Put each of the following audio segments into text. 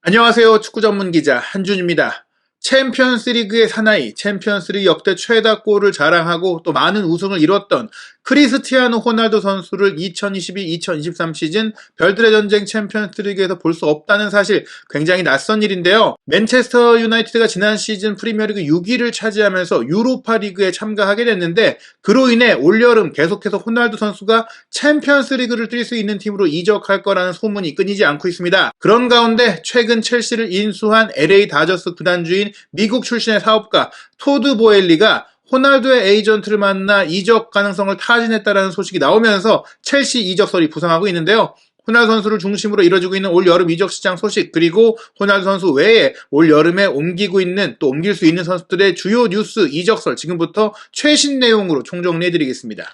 안녕하세요. 축구 전문 기자 한준입니다. 챔피언스리그의 사나이, 챔피언스리그 역대 최다 골을 자랑하고 또 많은 우승을 이뤘던 크리스티아노 호날두 선수를 2022-2023 시즌 별들의 전쟁 챔피언스리그에서 볼 수 없다는 사실, 굉장히 낯선 일인데요. 맨체스터 유나이티드가 지난 시즌 프리미어리그 6위를 차지하면서 유로파리그에 참가하게 됐는데, 그로 인해 올여름 계속해서 호날두 선수가 챔피언스리그를 뛸 수 있는 팀으로 이적할 거라는 소문이 끊이지 않고 있습니다. 그런 가운데 최근 첼시를 인수한 LA 다저스 구단주인 미국 출신의 사업가 토드 보엘리가 호날두의 에이전트를 만나 이적 가능성을 타진했다라는 소식이 나오면서 첼시 이적설이 부상하고 있는데요. 호날두 선수를 중심으로 이뤄지고 있는 올 여름 이적 시장 소식, 그리고 호날두 선수 외에 올 여름에 옮기고 있는, 또 옮길 수 있는 선수들의 주요 뉴스, 이적설, 지금부터 최신 내용으로 총정리해드리겠습니다.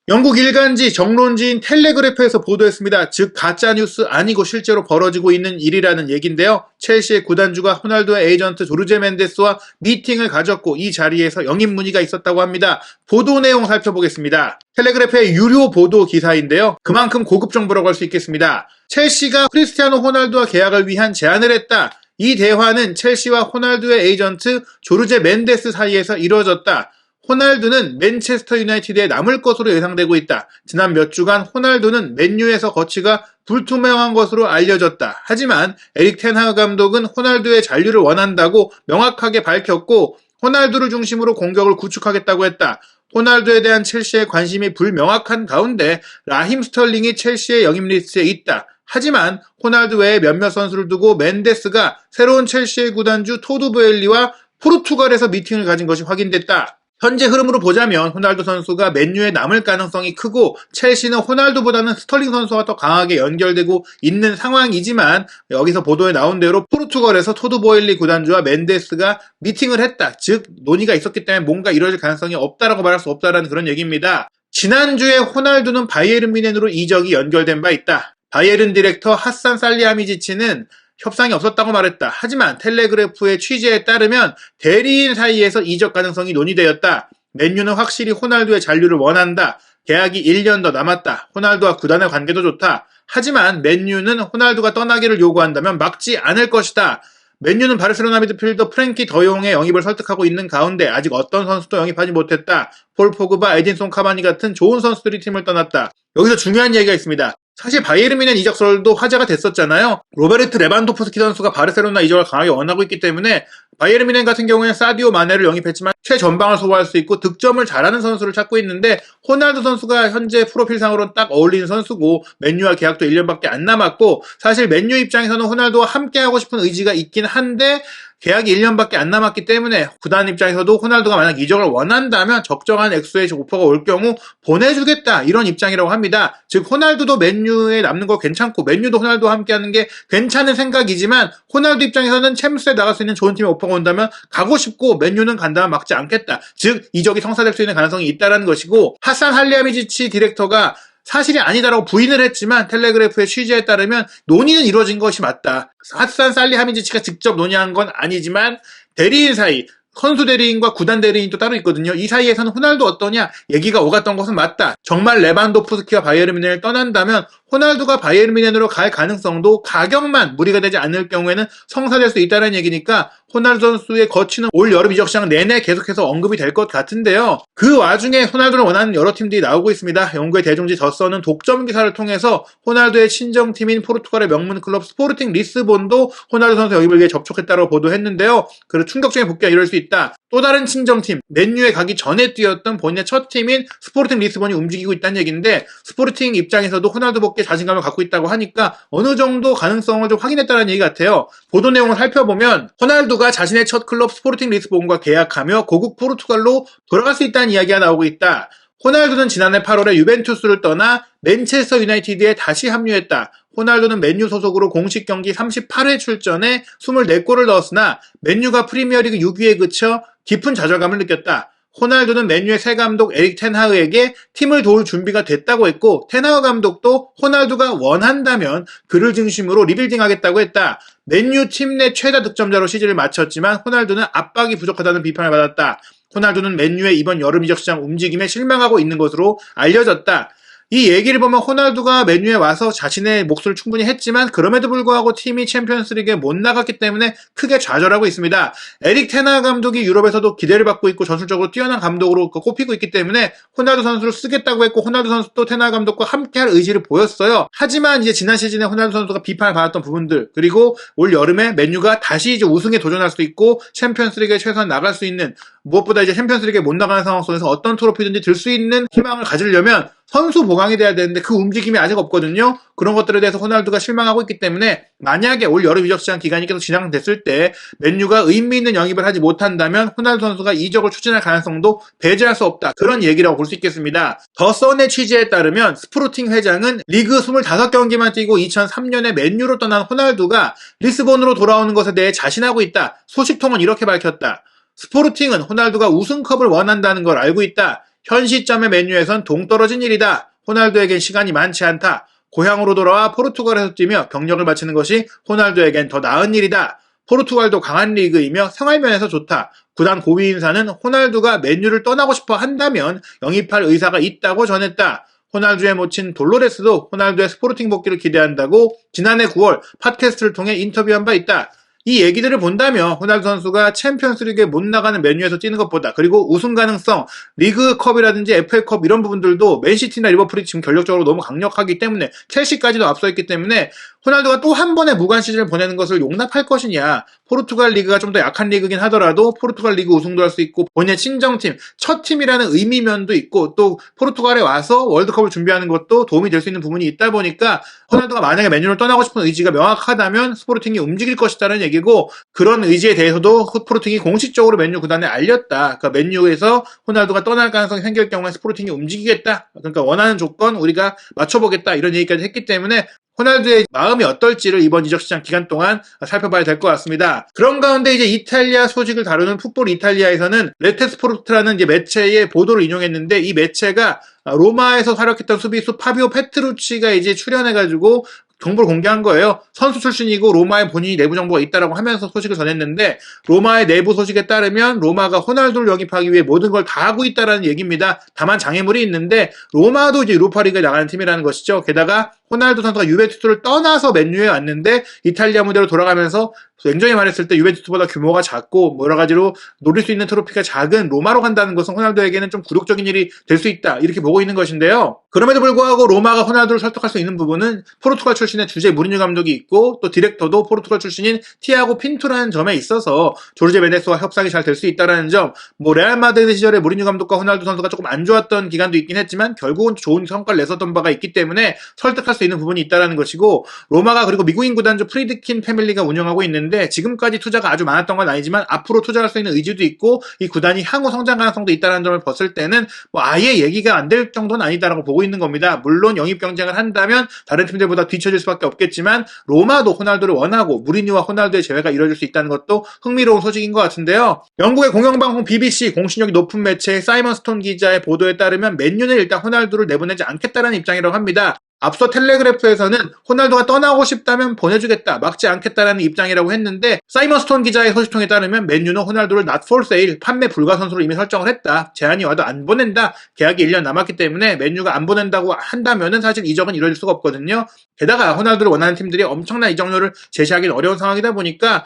영국 일간지 정론지인 텔레그래프에서 보도했습니다. 즉 가짜뉴스 아니고 실제로 벌어지고 있는 일이라는 얘기인데요. 첼시의 구단주가 호날두의 에이전트 조르제 멘데스와 미팅을 가졌고 이 자리에서 영입 문의가 있었다고 합니다. 보도 내용 살펴보겠습니다. 텔레그래프의 유료 보도 기사인데요. 그만큼 고급 정보라고 할 수 있겠습니다. 첼시가 크리스티아노 호날두와 계약을 위한 제안을 했다. 이 대화는 첼시와 호날두의 에이전트 조르제 멘데스 사이에서 이루어졌다. 호날두는 맨체스터 유나이티드에 남을 것으로 예상되고 있다. 지난 몇 주간 호날두는 맨유에서 거치가 불투명한 것으로 알려졌다. 하지만 에릭 텐하그 감독은 호날두의 잔류를 원한다고 명확하게 밝혔고 호날두를 중심으로 공격을 구축하겠다고 했다. 호날두에 대한 첼시의 관심이 불명확한 가운데 라힘 스털링이 첼시의 영입 리스트에 있다. 하지만 호날두 외에 몇몇 선수를 두고 멘데스가 새로운 첼시의 구단주 토드 보엘리와 포르투갈에서 미팅을 가진 것이 확인됐다. 현재 흐름으로 보자면 호날두 선수가 맨유에 남을 가능성이 크고 첼시는 호날두보다는 스털링 선수와 더 강하게 연결되고 있는 상황이지만, 여기서 보도에 나온 대로 포르투갈에서 토드 보일리 구단주와 멘데스가 미팅을 했다. 즉 논의가 있었기 때문에 뭔가 이루어질 가능성이 없다라고 말할 수 없다라는 그런 얘기입니다. 지난주에 호날두는 바이에른 뮌헨으로 이적이 연결된 바 있다. 바이에른 디렉터 하산 살리하미지치는 협상이 없었다고 말했다. 하지만 텔레그래프의 취재에 따르면 대리인 사이에서 이적 가능성이 논의되었다. 맨유는 확실히 호날두의 잔류를 원한다. 계약이 1년 더 남았다. 호날두와 구단의 관계도 좋다. 하지만 맨유는 호날두가 떠나기를 요구한다면 막지 않을 것이다. 맨유는 바르셀로나 미드필더 프랭키 더용의 영입을 설득하고 있는 가운데 아직 어떤 선수도 영입하지 못했다. 폴 포그바, 에딘손 카바니 같은 좋은 선수들이 팀을 떠났다. 여기서 중요한 얘기가 있습니다. 사실 바이에른 뮌헨 이적설도 화제가 됐었잖아요. 로베르트 레반도프스키 선수가 바르셀로나 이적을 강하게 원하고 있기 때문에 바이에른 뮌헨 같은 경우에는 사디오 마네를 영입했지만 최전방을 소화할 수 있고 득점을 잘하는 선수를 찾고 있는데, 호날두 선수가 현재 프로필상으로는 딱 어울리는 선수고 맨유와 계약도 1년밖에 안 남았고, 사실 맨유 입장에서는 호날두와 함께하고 싶은 의지가 있긴 한데 계약이 1년밖에 안 남았기 때문에 구단 입장에서도 호날두가 만약 이적을 원한다면 적정한 액수의 오퍼가 올 경우 보내주겠다, 이런 입장이라고 합니다. 즉 호날두도 맨유에 남는 거 괜찮고 맨유도 호날두와 함께하는 게 괜찮은 생각이지만, 호날두 입장에서는 챔스에 나갈 수 있는 좋은 팀의 오퍼가 온다면 가고 싶고 맨유는 간다면 막지 않겠다. 즉 이적이 성사될 수 있는 가능성이 있다는 것이고, 하산 할리아미지치 디렉터가 사실이 아니다라고 부인을 했지만 텔레그래프의 취재에 따르면 논의는 이루어진 것이 맞다. 하산 살리하미지치가 직접 논의한 건 아니지만 대리인 사이, 선수 대리인과 구단 대리인 또 따로 있거든요. 이 사이에서는 호날두 어떠냐 얘기가 오갔던 것은 맞다. 정말 레반도프스키가 바이에른 뮌헨을 떠난다면 호날두가 바이에른 뮌헨으로 갈 가능성도 가격만 무리가 되지 않을 경우에는 성사될 수 있다는 얘기니까 호날두 선수의 거치는 올 여름 이적 시장 내내 계속해서 언급이 될 것 같은데요. 그 와중에 호날두를 원하는 여러 팀들이 나오고 있습니다. 영국의 대중지 더선은 독점 기사를 통해서 호날두의 친정팀인 포르투갈의 명문 클럽 스포르팅 리스본도 호날두 선수 영입을 위해 접촉했다고 보도했는데요. 그리고 충격적인 복귀가 이룰 수 있다. 또 다른 친정팀, 맨유에 가기 전에 뛰었던 본인의 첫 팀인 스포르팅 리스본이 움직이고 있다는 얘기인데, 스포르팅 입장에서도 호날두 복귀에 자신감을 갖고 있다고 하니까 어느 정도 가능성을 좀 확인했다는 얘기 같아요. 보도 내용을 살펴보면 호날두가 자신의 첫 클럽 스포르팅 리스본과 계약하며 고국 포르투갈로 돌아갈 수 있다는 이야기가 나오고 있다. 호날두는 지난해 8월에 유벤투스를 떠나 맨체스터 유나이티드에 다시 합류했다. 호날두는 맨유 소속으로 공식 경기 38회 출전에 24골을 넣었으나 맨유가 프리미어리그 6위에 그쳐 깊은 좌절감을 느꼈다. 호날두는 맨유의 새 감독 에릭 텐하그에게 팀을 도울 준비가 됐다고 했고, 텐하그 감독도 호날두가 원한다면 그를 중심으로 리빌딩하겠다고 했다. 맨유 팀 내 최다 득점자로 시즌을 마쳤지만 호날두는 압박이 부족하다는 비판을 받았다. 호날두는 맨유의 이번 여름 이적 시장 움직임에 실망하고 있는 것으로 알려졌다. 이 얘기를 보면 호날두가 맨유에 와서 자신의 몫을 충분히 했지만 그럼에도 불구하고 팀이 챔피언스리그에 못 나갔기 때문에 크게 좌절하고 있습니다. 에릭 테나 감독이 유럽에서도 기대를 받고 있고 전술적으로 뛰어난 감독으로 꼽히고 있기 때문에 호날두 선수를 쓰겠다고 했고 호날두 선수도 테나 감독과 함께할 의지를 보였어요. 하지만 이제 지난 시즌에 호날두 선수가 비판을 받았던 부분들 그리고 올 여름에 맨유가 다시 이제 우승에 도전할 수 있고 챔피언스리그에 최소한 나갈 수 있는 무엇보다 이제 챔피언스리그에 못 나가는 상황 속에서 어떤 트로피든지 들 수 있는 희망을 가지려면 선수 보강이 돼야 되는데 그 움직임이 아직 없거든요. 그런 것들에 대해서 호날두가 실망하고 있기 때문에 만약에 올 여름 이적 시장 기간이 계속 진행됐을 때 맨유가 의미 있는 영입을 하지 못한다면 호날두 선수가 이적을 추진할 가능성도 배제할 수 없다. 그런 얘기라고 볼 수 있겠습니다. 더 선의 취재에 따르면 스포르팅 회장은 리그 25경기만 뛰고 2003년에 맨유로 떠난 호날두가 리스본으로 돌아오는 것에 대해 자신하고 있다. 소식통은 이렇게 밝혔다. 스포르팅은 호날두가 우승컵을 원한다는 걸 알고 있다. 현 시점의 맨유에선 동떨어진 일이다. 호날두에겐 시간이 많지 않다. 고향으로 돌아와 포르투갈에서 뛰며 경력을 마치는 것이 호날두에겐 더 나은 일이다. 포르투갈도 강한 리그이며 생활면에서 좋다. 구단 고위 인사는 호날두가 맨유를 떠나고 싶어 한다면 영입할 의사가 있다고 전했다. 호날두의 모친 돌로레스도 호날두의 스포르팅 복귀를 기대한다고 지난해 9월 팟캐스트를 통해 인터뷰한 바 있다. 이 얘기들을 본다면 호날두 선수가 챔피언스리그에 못 나가는 맨유에서 뛰는 것보다 그리고 우승 가능성, 리그컵이라든지 FA컵 이런 부분들도 맨시티나 리버풀이 지금 전력적으로 너무 강력하기 때문에 첼시까지도 앞서있기 때문에 호날두가 또 한 번의 무관 시즌을 보내는 것을 용납할 것이냐. 포르투갈 리그가 좀 더 약한 리그긴 하더라도 포르투갈 리그 우승도 할 수 있고 본인의 친정팀, 첫 팀이라는 의미면도 있고 또 포르투갈에 와서 월드컵을 준비하는 것도 도움이 될 수 있는 부분이 있다 보니까 호날두가 만약에 맨유를 떠나고 싶은 의지가 명확하다면 스포르팅이 움직일 것이다라는 얘기고 그런 의지에 대해서도 스포르팅이 공식적으로 맨유 구단에 알렸다. 그러니까 맨유에서 호날두가 떠날 가능성이 생길 경우에 스포르팅이 움직이겠다. 그러니까 원하는 조건 우리가 맞춰보겠다 이런 얘기까지 했기 때문에 호날두의 마음이 어떨지를 이번 이적시장 기간 동안 살펴봐야 될 것 같습니다. 그런 가운데 이제 이탈리아 소식을 다루는 풋볼 이탈리아에서는 레테스포르트라는 이제 매체의 보도를 인용했는데 이 매체가 로마에서 활약했던 수비수 파비오 페트루치가 이제 출연해가지고 정보를 공개한 거예요. 선수 출신이고 로마에 본인이 내부 정보가 있다라고 하면서 소식을 전했는데 로마의 내부 소식에 따르면 로마가 호날두를 영입하기 위해 모든 걸 다 하고 있다라는 얘기입니다. 다만 장애물이 있는데 로마도 이제 유로파리그에 나가는 팀이라는 것이죠. 게다가 호날두 선수가 유벤투스를 떠나서 맨유에 왔는데 이탈리아 무대로 돌아가면서 냉정히 말했을 때 유벤투스보다 규모가 작고 여러 가지로 노릴 수 있는 트로피가 작은 로마로 간다는 것은 호날두에게는 좀 굴욕적인 일이 될 수 있다 이렇게 보고 있는 것인데요. 그럼에도 불구하고 로마가 호날두를 설득할 수 있는 부분은 포르투갈 출신의 주제 무리뉴 감독이 있고 또 디렉터도 포르투갈 출신인 티아고 핀투라는 점에 있어서 조르제 메네스와 협상이 잘 될 수 있다는 점. 레알 마드리드 시절에 무리뉴 감독과 호날두 선수가 조금 안 좋았던 기간도 있긴 했지만 결국은 좋은 성과를 냈었던 바가 있기 때문에 설득할 수 있는 부분이 있다는 것이고 로마가 그리고 미국인 구단주 프리드킨 패밀리가 운영하고 있는데 지금까지 투자가 아주 많았던 건 아니지만 앞으로 투자할 수 있는 의지도 있고 이 구단이 향후 성장 가능성도 있다는 점을 봤을 때는 아예 얘기가 안 될 정도는 아니다라고 보고 있는 겁니다. 물론 영입 경쟁을 한다면 다른 팀들보다 뒤처질 수밖에 없겠지만 로마도 호날두를 원하고 무리뉴와 호날두의 재회가 이루어질 수 있다는 것도 흥미로운 소식인 것 같은데요. 영국의 공영방송 BBC 공신력이 높은 매체 사이먼 스톤 기자의 보도에 따르면 맨유는 일단 호날두를 내보내지 않겠다는 입장이라고 합니다. 앞서 텔레그래프에서는 호날두가 떠나고 싶다면 보내주겠다, 막지 않겠다라는 입장이라고 했는데 사이먼 스톤 기자의 소식통에 따르면 맨유는 호날두를 not for sale, 판매 불가 선수로 이미 설정을 했다. 제안이 와도 안 보낸다. 계약이 1년 남았기 때문에 맨유가 안 보낸다고 한다면은 사실 이적은 이루어질 수가 없거든요. 게다가 호날두를 원하는 팀들이 엄청난 이적료를 제시하기는 어려운 상황이다 보니까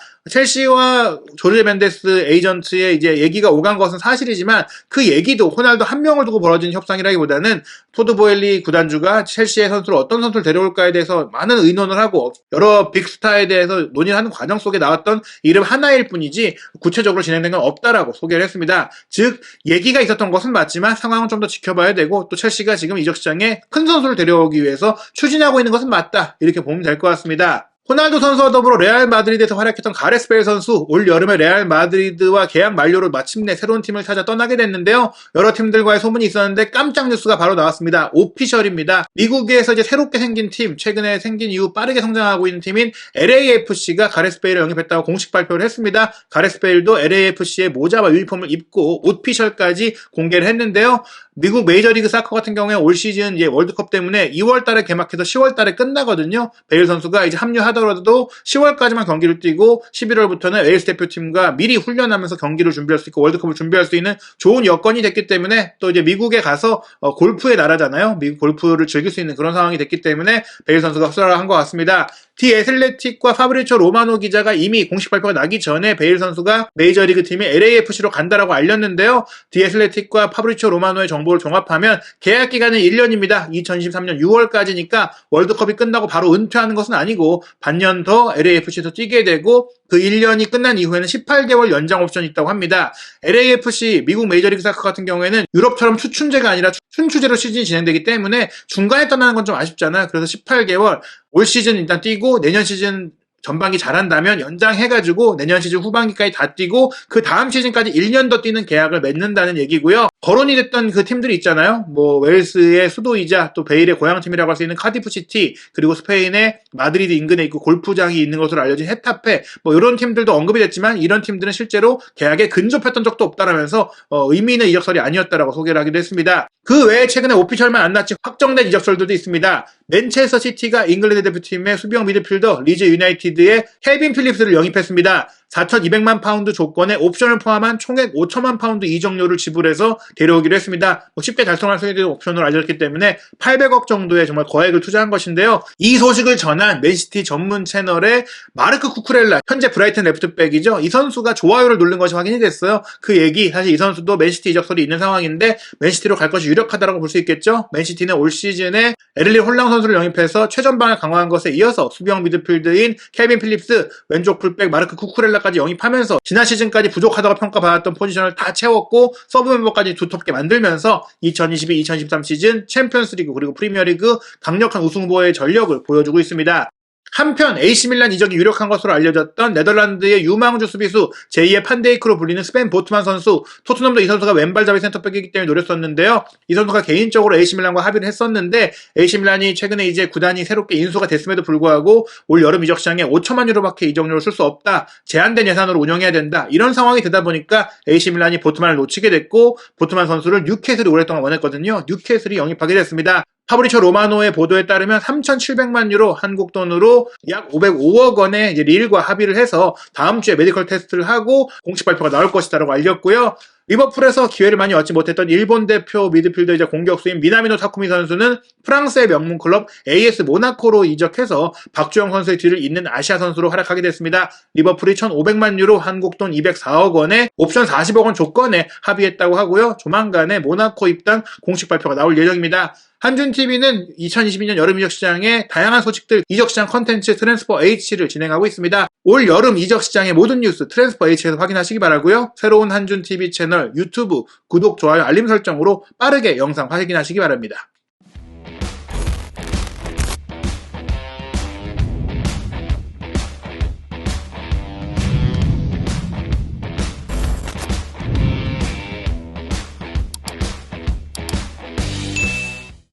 첼시와 조르제 멘데스 에이전트의 이제 얘기가 오간 것은 사실이지만 그 얘기도 호날두 한 명을 두고 벌어진 협상이라기보다는 토드 보엘리 구단주가 첼시의 선수를 어떤 선수를 데려올까에 대해서 많은 의논을 하고 여러 빅스타에 대해서 논의하는 과정 속에 나왔던 이름 하나일 뿐이지 구체적으로 진행된 건 없다라고 소개를 했습니다. 즉 얘기가 있었던 것은 맞지만 상황은 좀 더 지켜봐야 되고 또 첼시가 지금 이적 시장에 큰 선수를 데려오기 위해서 추진하고 있는 것은 맞다 이렇게 보면 될 것 같습니다. 호날두 선수와 더불어 레알 마드리드에서 활약했던 가레스 베일 선수 올 여름에 레알 마드리드와 계약 만료로 마침내 새로운 팀을 찾아 떠나게 됐는데요. 여러 팀들과의 소문이 있었는데 깜짝 뉴스가 바로 나왔습니다. 오피셜입니다. 미국에서 이제 새롭게 생긴 팀, 최근에 생긴 이후 빠르게 성장하고 있는 팀인 LAFC가 가레스 베일을 영입했다고 공식 발표를 했습니다. 가레스 베일도 LAFC의 모자와 유니폼을 입고 오피셜까지 공개를 했는데요. 미국 메이저리그 사커 같은 경우에 올 시즌 이제 월드컵 때문에 2월 달에 개막해서 10월 달에 끝나거든요. 베일 선수가 이제 합류하다 하더라도 10월까지만 경기를 뛰고 11월부터는 웨일스 대표팀과 미리 훈련하면서 경기를 준비할 수 있고 월드컵을 준비할 수 있는 좋은 여건이 됐기 때문에 또 이제 미국에 가서 골프의 나라잖아요. 미국 골프를 즐길 수 있는 그런 상황이 됐기 때문에 베일 선수가 수락을 한 것 같습니다. 디 애슬레틱과 파브리치오 로마노 기자가 이미 공식 발표가 나기 전에 베일 선수가 메이저리그 팀이 LAFC로 간다라고 알렸는데요. 디 애슬레틱과 파브리치오 로마노의 정보를 종합하면 계약 기간은 1년입니다. 2023년 6월까지니까 월드컵이 끝나고 바로 은퇴하는 것은 아니고 반년 더 LAFC에서 뛰게 되고 그 1년이 끝난 이후에는 18개월 연장 옵션이 있다고 합니다. LAFC 미국 메이저리그 사커 같은 경우에는 유럽처럼 추춘제가 아니라 춘추제로 시즌이 진행되기 때문에 중간에 떠나는 건 좀 아쉽잖아요. 그래서 18개월 올 시즌 일단 뛰고 내년 시즌 전반기 잘한다면 연장해가지고 내년 시즌 후반기까지 다 뛰고 그 다음 시즌까지 1년 더 뛰는 계약을 맺는다는 얘기고요. 거론이 됐던 그 팀들이 있잖아요. 뭐 웨일스의 수도이자 또 베일의 고향팀이라고 할 수 있는 카디프 시티, 그리고 스페인의 마드리드 인근에 있고 골프장이 있는 것으로 알려진 헤타페, 뭐 이런 팀들도 언급이 됐지만 이런 팀들은 실제로 계약에 근접했던 적도 없다라면서 의미 있는 이적설이 아니었다라고 소개를 하기도 했습니다. 그 외에 최근에 오피셜만 안 났지 확정된 이적설들도 있습니다. 맨체스터 시티가 잉글랜드 대표팀의 수비형 미드필더 리즈 유나이티드의 켈빈 필립스를 영입했습니다. 4,200만 파운드 조건에 옵션을 포함한 총액 5천만 파운드 이적료를 지불해서 데려오기로 했습니다. 쉽게 달성할 수 있는 옵션으로 알려졌기 때문에 800억 정도의 정말 거액을 투자한 것인데요. 이 소식을 전한 맨시티 전문 채널의 마르크 쿠쿠렐라, 현재 브라이튼 레프트백이죠. 이 선수가 좋아요를 누른 것이 확인이 됐어요. 그 얘기, 사실 이 선수도 맨시티 이적설이 있는 상황인데 맨시티로 갈 것이 유력하다고 볼 수 있겠죠. 맨시티는 올 시즌에 에를리 홀랑 선수를 영입해서 최전방을 강화한 것에 이어서 수비형 미드필드인 켈빈 필립스, 왼쪽 풀백 마르크 쿠쿠렐라까지 영입하면서 지난 시즌까지 부족하다고 평가받았던 포지션을 다 채웠고 서브 멤버까지 두텁게 만들면서 2022-2023 시즌 챔피언스리그 그리고 프리미어리그 강력한 우승 후보의 전력을 보여주고 있습니다. 한편 AC밀란 이적이 유력한 것으로 알려졌던 네덜란드의 유망주 수비수 제2의 판데이크로 불리는 스벤 보트만 선수, 토트넘도 이 선수가 왼발잡이 센터백이기 때문에 노렸었는데요. 이 선수가 개인적으로 AC밀란과 합의를 했었는데 AC밀란이 최근에 이제 구단이 새롭게 인수가 됐음에도 불구하고 올 여름 이적 시장에 5천만 유로밖에 이적료를 쓸 수 없다, 제한된 예산으로 운영해야 된다, 이런 상황이 되다 보니까 AC밀란이 보트만을 놓치게 됐고 보트만 선수를 뉴캐슬이 오랫동안 원했거든요. 뉴캐슬이 영입하게 됐습니다. 파브리치오 로마노의 보도에 따르면 3,700만 유로, 한국 돈으로 약 505억 원의 이제 릴과 합의를 해서 다음 주에 메디컬 테스트를 하고 공식 발표가 나올 것이다라고 알렸고요. 리버풀에서 기회를 많이 얻지 못했던 일본 대표 미드필더이자 공격수인 미나미노 타쿠미 선수는 프랑스의 명문 클럽 AS 모나코로 이적해서 박주영 선수의 뒤를 잇는 아시아 선수로 활약하게 됐습니다. 리버풀이 1,500만 유로, 한국 돈 204억 원에 옵션 40억 원 조건에 합의했다고 하고요. 조만간에 모나코 입단 공식 발표가 나올 예정입니다. 한준TV는 2022년 여름 이적 시장에 다양한 소식들, 이적 시장 컨텐츠 트랜스퍼 H를 진행하고 있습니다. 올 여름 이적 시장의 모든 뉴스 트랜스퍼 H에서 확인하시기 바라고요. 새로운 한준TV 채널 유튜브 구독, 좋아요, 알림 설정으로 빠르게 영상 확인하시기 바랍니다.